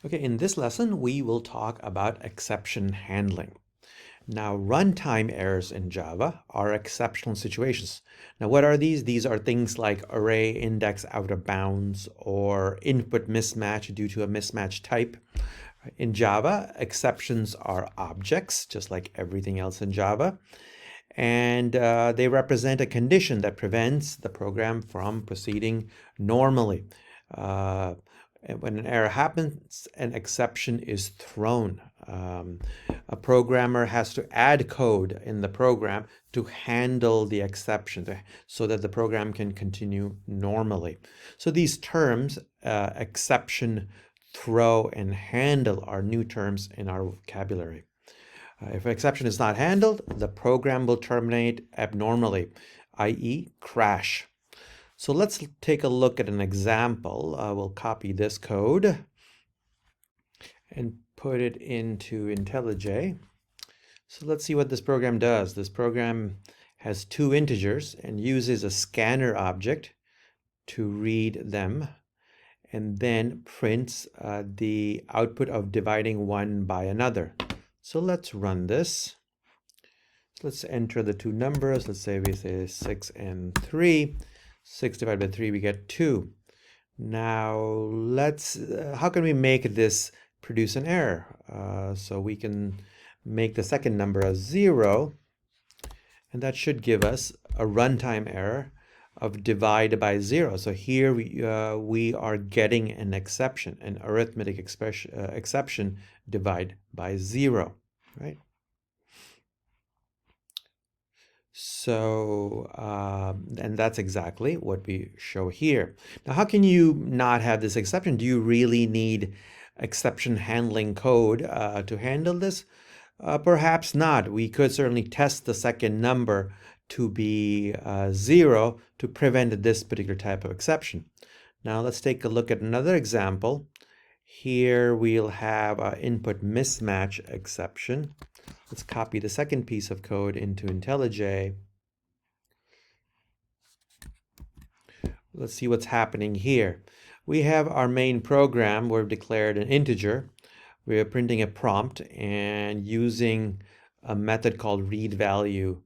Okay, in this lesson, we will talk about exception handling. Now, runtime errors in Java are exceptional situations. Now, what are these? These are things like array index out of bounds or input mismatch due to a mismatch type. In Java, exceptions are objects, just like everything else in Java. And they represent a condition that prevents the program from proceeding normally. When an error happens, an exception is thrown. A programmer has to add code in the program to handle the exception so that the program can continue normally. So these terms, exception, throw, and handle, are new terms in our vocabulary. If an exception is not handled, the program will terminate abnormally, i.e. crash. So let's take a look at an example. We'll copy this code and put it into IntelliJ. So let's see what this program does. This program has two integers and uses a scanner object to read them, and then prints the output of dividing one by another. So let's run this. Let's enter the two numbers. Let's say we say 6 and 3. 6 divided by 3, we get 2. Now, how can we make this produce an error? So we can make the second number a 0, and that should give us a runtime error of divide by 0. So here we are getting an exception, an arithmetic exception, divide by 0, right? So, and that's exactly what we show here. Now, how can you not have this exception? Do you really need exception handling code to handle this? Perhaps not. We could certainly test the second number to be 0 to prevent this particular type of exception. Now, let's take a look at another example. Here we'll have our input mismatch exception. Let's copy the second piece of code into IntelliJ. Let's see what's happening here. We have our main program. We've declared an integer. We're printing a prompt and using a method called readValue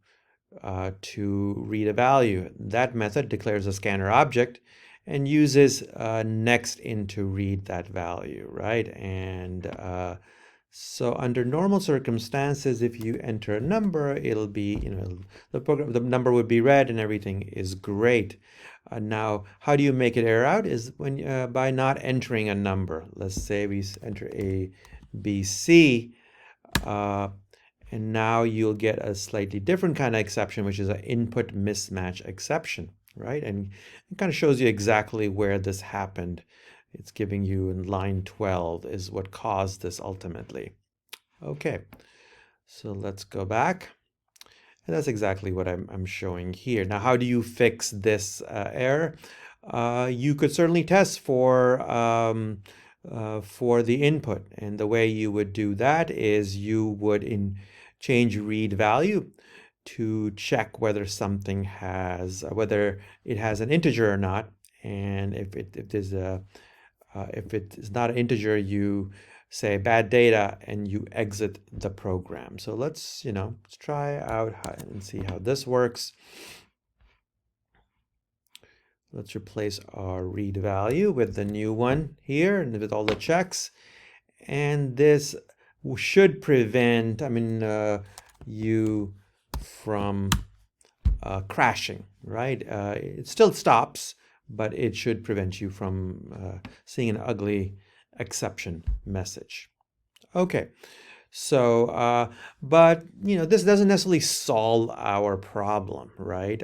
to read a value. That method declares a scanner object and uses nextInt to read that value, right? And so under normal circumstances, if you enter a number, it'll be, the number would be read and everything is great. Now, how do you make it error out? Is when by not entering a number. Let's say we enter A, B, C, and now you'll get a slightly different kind of exception, which is an input mismatch exception, right? And it kind of shows you exactly where this happened. It's giving you in line 12 is what caused this ultimately. Okay, so let's go back. And that's exactly what I'm showing here. Now, how do you fix this error? You could certainly test for the input. And the way you would do that is you would change read value to check whether something has, whether it has an integer or not. And if it is not an integer, you say bad data and you exit the program. So let's try out and see how this works. Let's replace our read value with the new one here and with all the checks. And this should prevent, you from crashing, right? It still stops, but it should prevent you from seeing an ugly exception message. Okay, so, but, this doesn't necessarily solve our problem, right?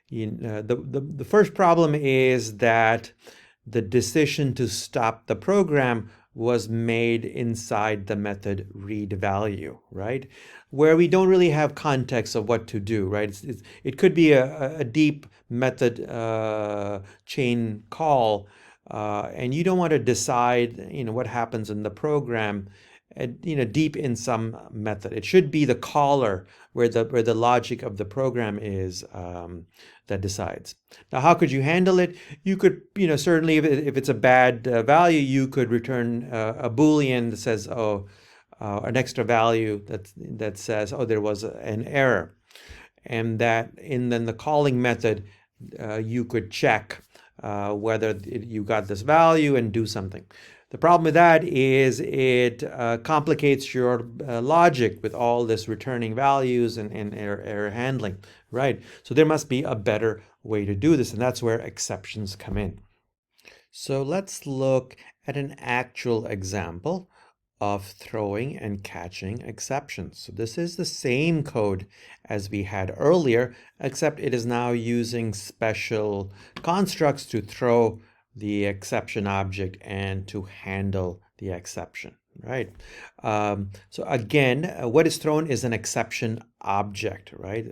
The first problem is that the decision to stop the program was made inside the method readValue, right? Where we don't really have context of what to do, right? It could be a deep method chain call, and you don't want to decide, what happens in the program deep in some method. It should be the caller where the logic of the program is that decides. Now, how could you handle it? You could, certainly if it's a bad value, you could return a Boolean that says, oh, an extra value that says, oh, there was an error, and then the calling method, you could check whether you got this value and do something. The problem with that is it complicates your logic with all this returning values and error handling, right? So there must be a better way to do this, and that's where exceptions come in. So let's look at an actual example of throwing and catching exceptions. So this is the same code as we had earlier, except it is now using special constructs to throw the exception object and to handle the exception, right? So again, what is thrown is an exception object, right?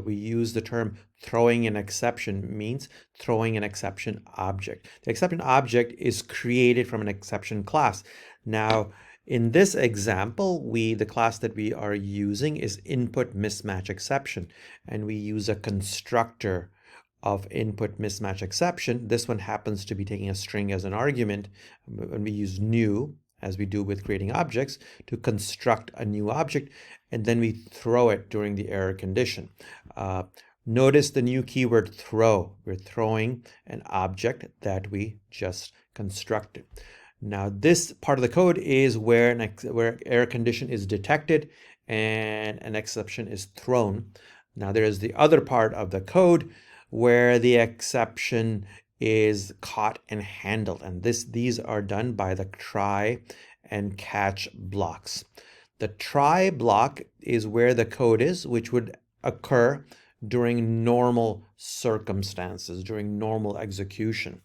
We use the term throwing an exception means throwing an exception object. The exception object is created from an exception class. Now, in this example, the class that we are using is InputMismatchException, and we use a constructor of InputMismatchException. This one happens to be taking a string as an argument, and we use new, as we do with creating objects, to construct a new object, and then we throw it during the error condition. Notice the new keyword throw. We're throwing an object that we just constructed. Now, this part of the code is where error condition is detected and an exception is thrown. Now, there is the other part of the code where the exception is caught and handled, and these are done by the try and catch blocks. The try block is where the code is, which would occur during normal circumstances, during normal execution.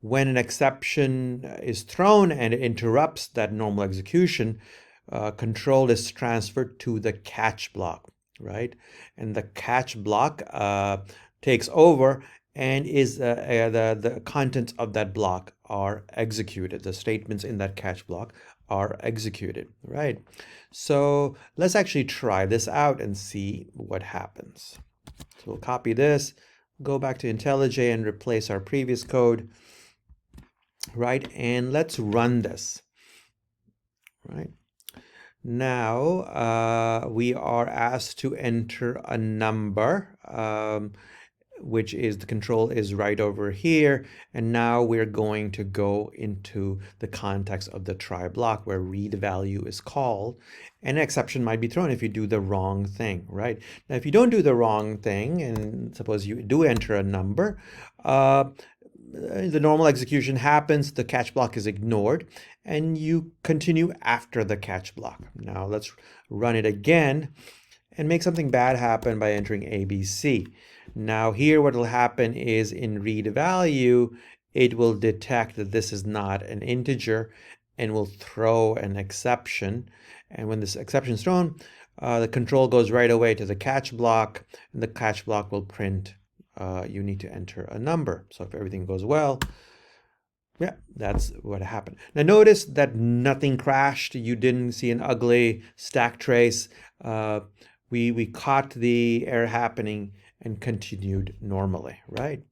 When an exception is thrown and it interrupts that normal execution, control is transferred to the catch block, right? And the catch block takes over and is the contents of that block are executed. The statements in that catch block are executed, right? So let's actually try this out and see what happens. So we'll copy this, go back to IntelliJ and replace our previous code, right? And let's run this, right? Now we are asked to enter a number, which is the control is right over here. And now we're going to go into the context of the try block where read value is called. An exception might be thrown if you do the wrong thing, right? Now, if you don't do the wrong thing, and suppose you do enter a number, the normal execution happens, the catch block is ignored, and you continue after the catch block. Now let's run it again and make something bad happen by entering ABC. Now here what will happen is in read value, it will detect that this is not an integer and will throw an exception. And when this exception is thrown, the control goes right away to the catch block, and the catch block will print you need to enter a number. So if everything goes well, yeah, that's what happened. Now notice that nothing crashed. You didn't see an ugly stack trace. We caught the error happening and continued normally, right?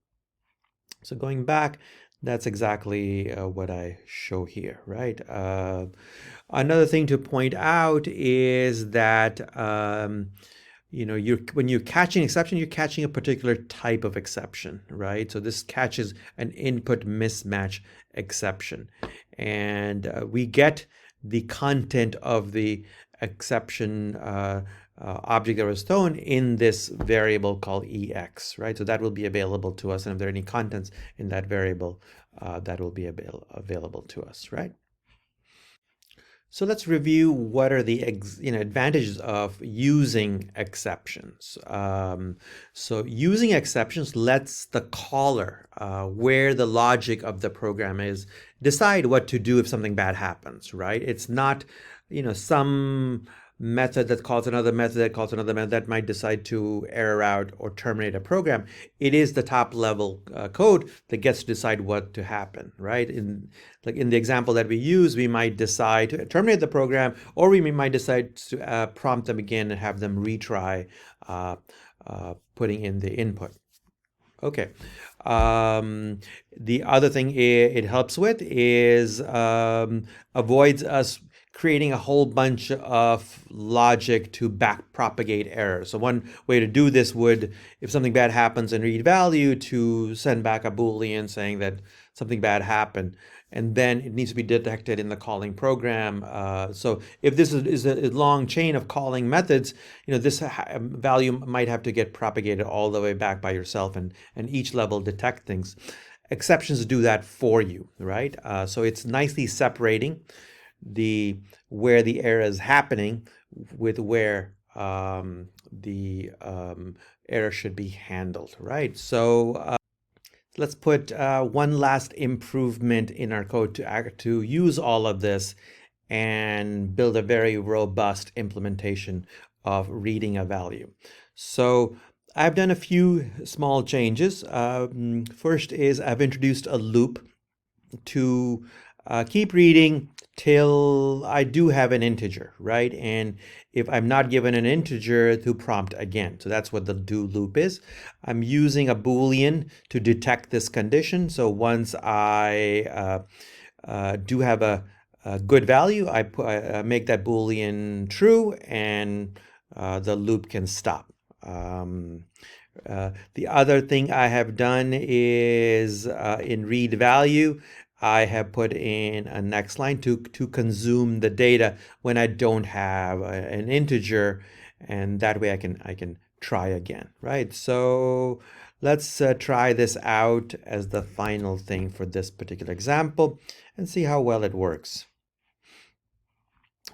So going back, that's exactly what I show here, right? Another thing to point out is that when you're catching exception, you're catching a particular type of exception, right? So this catches an input mismatch exception. And we get the content of the exception object that was thrown in this variable called EX, right? So that will be available to us. And if there are any contents in that variable, that will be available to us, right? So let's review what are the advantages of using exceptions. So using exceptions lets the caller, where the logic of the program is, decide what to do if something bad happens, right? It's not, some method that calls another method that calls another method that might decide to error out or terminate a program. It is the top level code that gets to decide what to happen, right? Like in the example that we use, we might decide to terminate the program, or we might decide to prompt them again and have them retry putting in the input. Okay. The other thing it helps with is avoids us creating a whole bunch of logic to back propagate errors. So one way to do this would, if something bad happens in read value, to send back a Boolean saying that something bad happened. And then it needs to be detected in the calling program. So if this is a long chain of calling methods, this value might have to get propagated all the way back by yourself, and each level detect things. Exceptions do that for you, right? So it's nicely separating where the error is happening with where the error should be handled, right? So let's put one last improvement in our code to use all of this and build a very robust implementation of reading a value. So I've done a few small changes. First is I've introduced a loop to keep reading till I do have an integer, right? And if I'm not given an integer, to prompt again. So that's what the do loop is. I'm using a Boolean to detect this condition. So once I do have a good value, I make that Boolean true, and the loop can stop. The other thing I have done is in read value, I have put in a next line to consume the data when I don't have an integer, and that way I can try again, right? So let's try this out as the final thing for this particular example and see how well it works.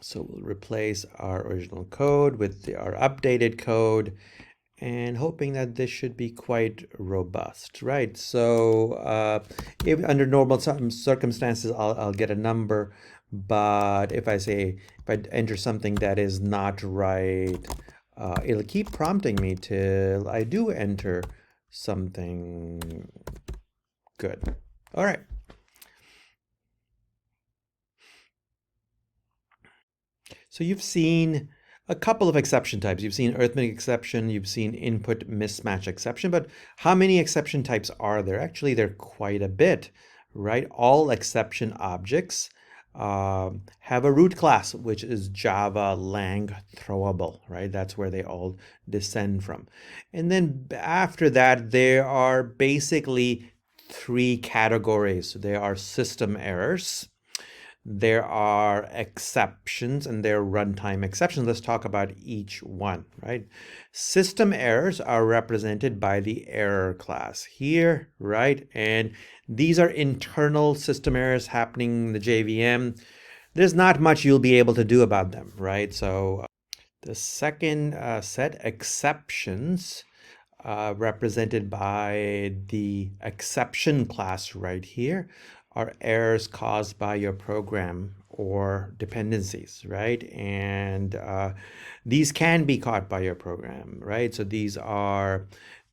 So we'll replace our original code with our updated code, and hoping that this should be quite robust, right? So if under normal circumstances, I'll get a number, but if I enter something that is not right, it'll keep prompting me till I do enter something good. All right. So you've seen a couple of exception types. You've seen arithmetic exception, you've seen input mismatch exception, but how many exception types are there? Actually, there are quite a bit, right? All exception objects have a root class, which is Java lang throwable, right? That's where they all descend from. And then after that, there are basically three categories. There are system errors, there are exceptions, and there are runtime exceptions. Let's talk about each one, right? System errors are represented by the error class here, right? And these are internal system errors happening in the JVM. There's not much you'll be able to do about them, right? So the second set, exceptions, represented by the exception class right here, are errors caused by your program or dependencies, right? And these can be caught by your program, right? So these are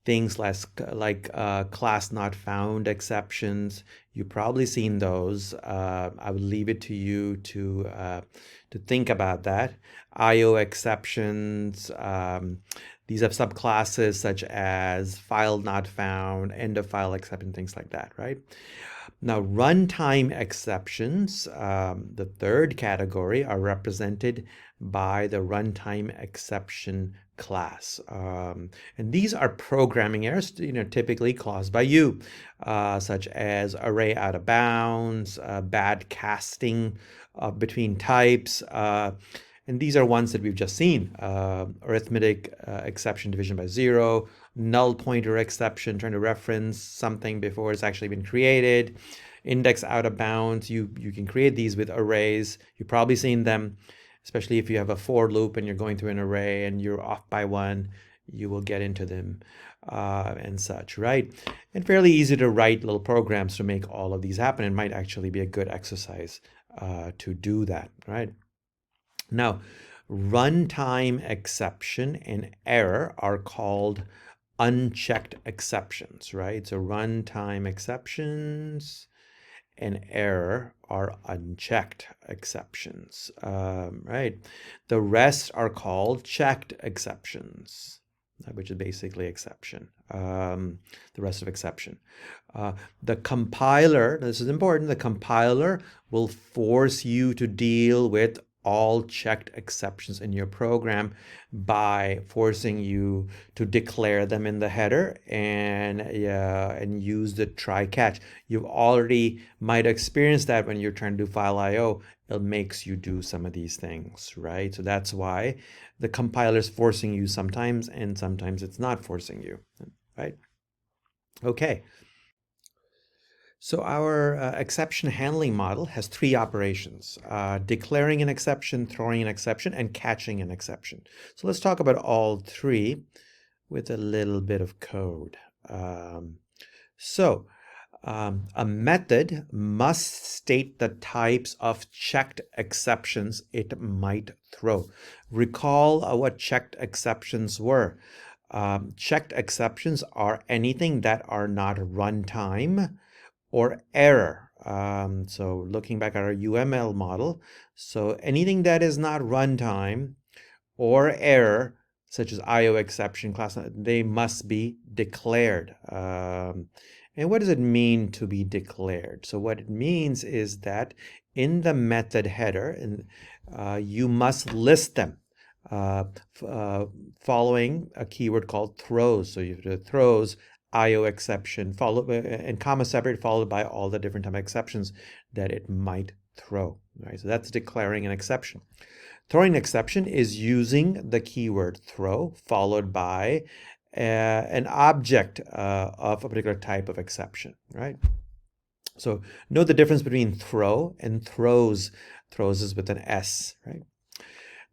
things like class not found exceptions. You've probably seen those. I would leave it to you to think about that. IO exceptions. These have subclasses such as file not found, end of file exception, things like that, right? Now, runtime exceptions, the third category, are represented by the runtime exception class. And these are programming errors, typically caused by you, such as array out of bounds, bad casting between types, and these are ones that we've just seen. Arithmetic exception, division by zero, null pointer exception, trying to reference something before it's actually been created, index out of bounds. You can create these with arrays. You've probably seen them, especially if you have a for loop and you're going through an array and you're off by one, you will get into them and such, right? And fairly easy to write little programs to make all of these happen. It might actually be a good exercise to do that, right? Now, runtime exception and error are called unchecked exceptions, right? So runtime exceptions and error are unchecked exceptions, right? The rest are called checked exceptions, which is basically exception, the rest of exception. The compiler, this is important, the compiler will force you to deal with all checked exceptions in your program by forcing you to declare them in the header and use the try catch. You've already might experience that when you're trying to do file IO. It makes you do some of these things, right? So that's why the compiler is forcing you sometimes, and sometimes it's not forcing you, right? Okay. So our exception handling model has three operations: declaring an exception, throwing an exception, and catching an exception. So let's talk about all three with a little bit of code. A method must state the types of checked exceptions it might throw. Recall what checked exceptions were. Checked exceptions are anything that are not runtime or error. So looking back at our UML model, so anything that is not runtime or error, such as IO exception class, they must be declared. And what does it mean to be declared? So what it means is that in the method header, you must list them following a keyword called throws. So you have the throws, IO exception, followed and comma separate, followed by all the different type of exceptions that it might throw. Right? So that's declaring an exception. Throwing an exception is using the keyword throw followed by an object of a particular type of exception, right? So note the difference between throw and throws. Throws is with an S, right?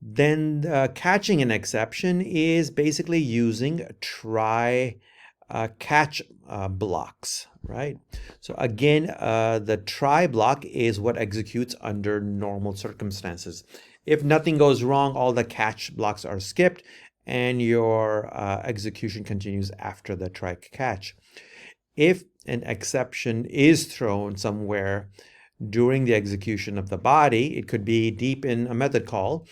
Then catching an exception is basically using try catch blocks, right? So again, the try block is what executes under normal circumstances. If nothing goes wrong, all the catch blocks are skipped and your execution continues after the try catch. If an exception is thrown somewhere during the execution of the body, it could be deep in a method call,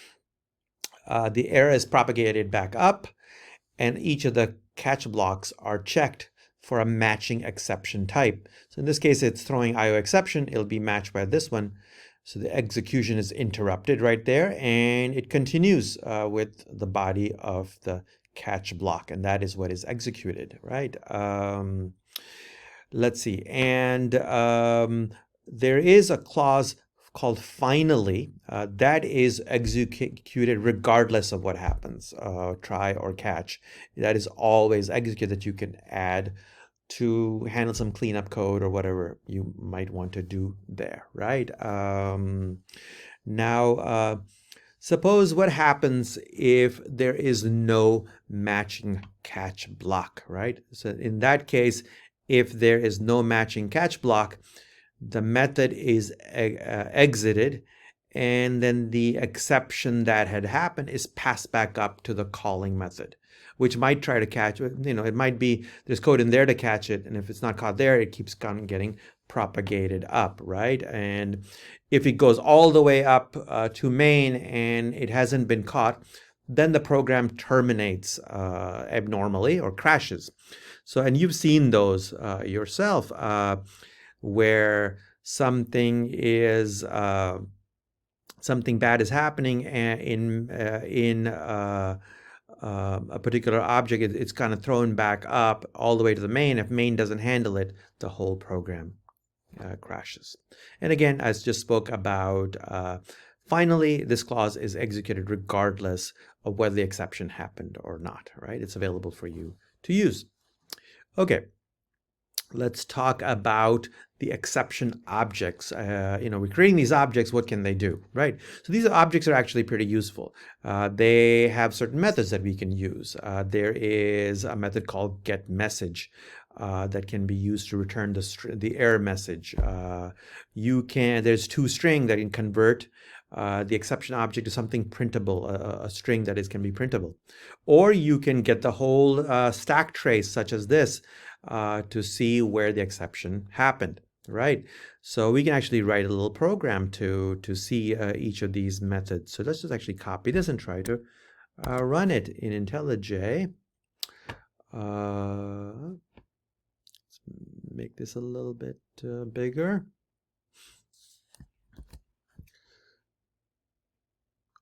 the error is propagated back up, and each of the catch blocks are checked for a matching exception type. So in this case, it's throwing IO exception. It'll be matched by this one. So the execution is interrupted right there, and it continues with the body of the catch block, and that is what is executed, right? Let's see. And there is a clause called finally that is executed regardless of what happens, try or catch. That is always executed, that you can add to handle some cleanup code or whatever you might want to do there, right? Now, suppose what happens if there is no matching catch block, right? So in that case, if there is no matching catch block, the method is exited, and then the exception that had happened is passed back up to the calling method, which might try to catch it. It might be there's code in there to catch it, and if it's not caught there, it keeps on getting propagated up, right? And if it goes all the way up to main and it hasn't been caught, then the program terminates abnormally or crashes. So, and you've seen those yourself, where something bad is happening in a particular object. It's kind of thrown back up all the way to the main. If main doesn't handle it, the whole program crashes. And again, as just spoke about, finally, this clause is executed regardless of whether the exception happened or not, right? It's available for you to use. Okay, let's talk about the exception objects. We're creating these objects. What can they do, right? So these objects are actually pretty useful. They have certain methods that we can use. There is a method called getMessage that can be used to return the error message. There's toString that can convert the exception object to something printable, a string that can be printable. Or you can get the whole stack trace, such as this, to see where the exception happened, right? So we can actually write a little program to see each of these methods. So let's just actually copy this and try to run it in IntelliJ. Let's make this a little bit bigger.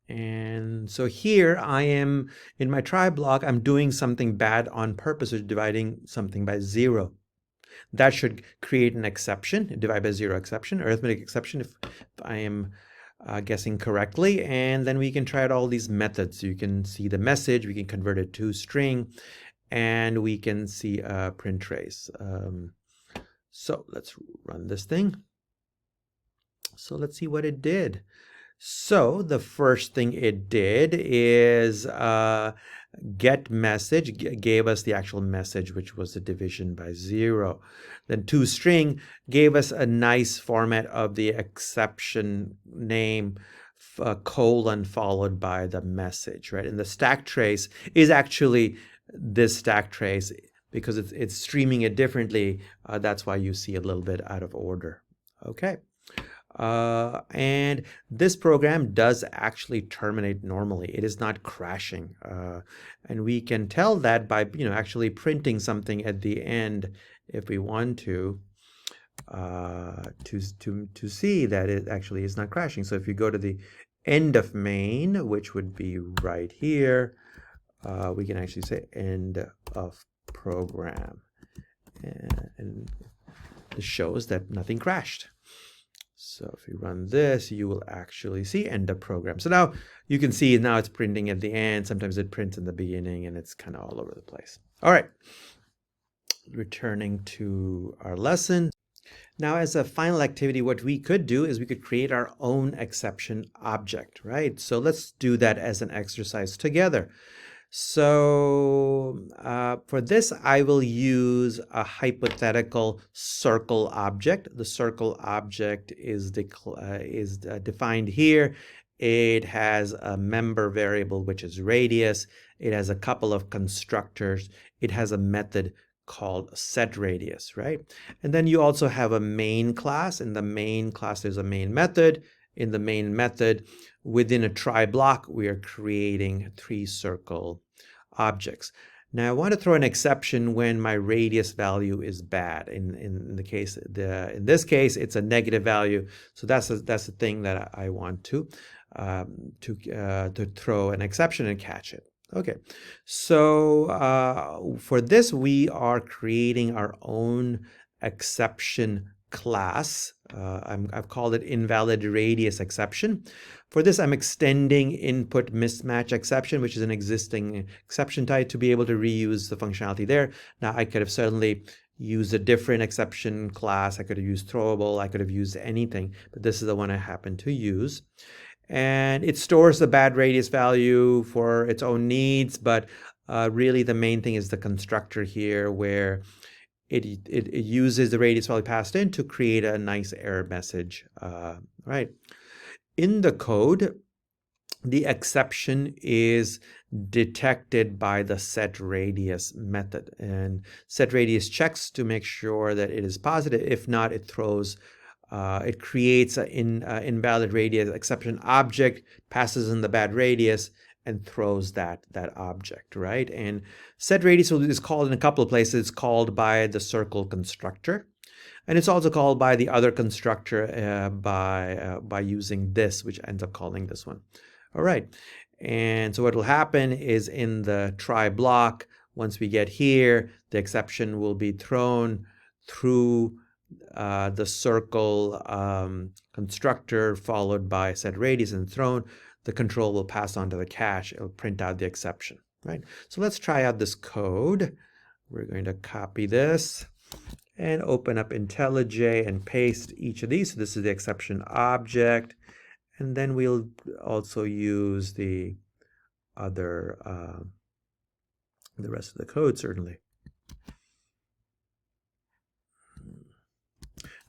And so here I am in my try block, I'm doing something bad on purpose, of dividing something by 0. That should create an exception, a divide by 0 exception, arithmetic exception, if I am guessing correctly. And then we can try out all these methods. You can see the message, we can convert it to string, and we can see a print trace. So let's run this thing. So let's see what it did. So the first thing it did is get message, gave us the actual message, which was the division by 0. Then toString gave us a nice format of the exception name, colon followed by the message, right? And the stack trace is actually this stack trace because it's streaming it differently. That's why you see a little bit out of order. Okay. And this program does actually terminate normally. It is not crashing. And we can tell that by actually printing something at the end if we want to see that it actually is not crashing. So if you go to the end of main, which would be right here, we can actually say end of program. And this shows that nothing crashed. So if you run this, you will actually see end of program. So now you can see now it's printing at the end. Sometimes it prints in the beginning, and it's kind of all over the place. All right, returning to our lesson. Now, as a final activity, what we could do is we could create our own exception object, right? So let's do that as an exercise together. So for this, I will use a hypothetical circle object. The circle object is defined here. It has a member variable, which is radius. It has a couple of constructors. It has a method called setRadius, right? And then you also have a main class. In the main class, there's a main method. In the main method, within a try block, we are creating 3 circle objects. Now I want to throw an exception when my radius value is bad. In this case, it's a negative value. So that's the thing that I want to throw an exception and catch it. Okay, so for this, we are creating our own exception class. I've called it invalid radius exception. For this, I'm extending InputMismatchException, which is an existing exception type, to be able to reuse the functionality there. Now, I could have certainly used a different exception class. I could have used throwable. I could have used anything, but this is the one I happen to use. And it stores the bad radius value for its own needs, but really the main thing is the constructor here, where it uses the radius value passed in to create a nice error message, right? In the code, the exception is detected by the setRadius method, and setRadius checks to make sure that it is positive. If not, it throws it creates an invalid radius exception object, passes in the bad radius, and throws that object, right? And setRadius is called in a couple of places. It's called by the circle constructor, and it's also called by the other constructor by using this, which ends up calling this one. All right, and so what will happen is in the try block, once we get here, the exception will be thrown through the circle constructor followed by setRadius and thrown. The control will pass on to the cache. It'll print out the exception, right? So let's try out this code. We're going to copy this and open up IntelliJ and paste each of these. So this is the exception object. And then we'll also use the other, the rest of the code, certainly.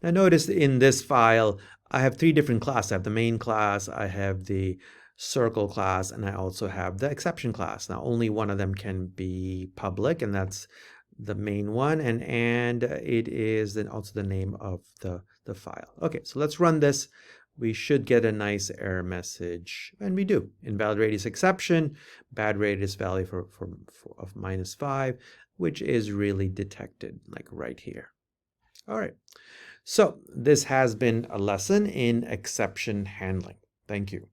Now notice in this file, I have three different classes. I have the main class, I have the circle class, and I also have the exception class. Now, only one of them can be public, and that's the main one, and it is then also the name of the file. Okay, so let's run this. We should get a nice error message, and we do. Invalid radius exception, bad radius value of -5, which is really detected, like right here. All right. So this has been a lesson in exception handling. Thank you.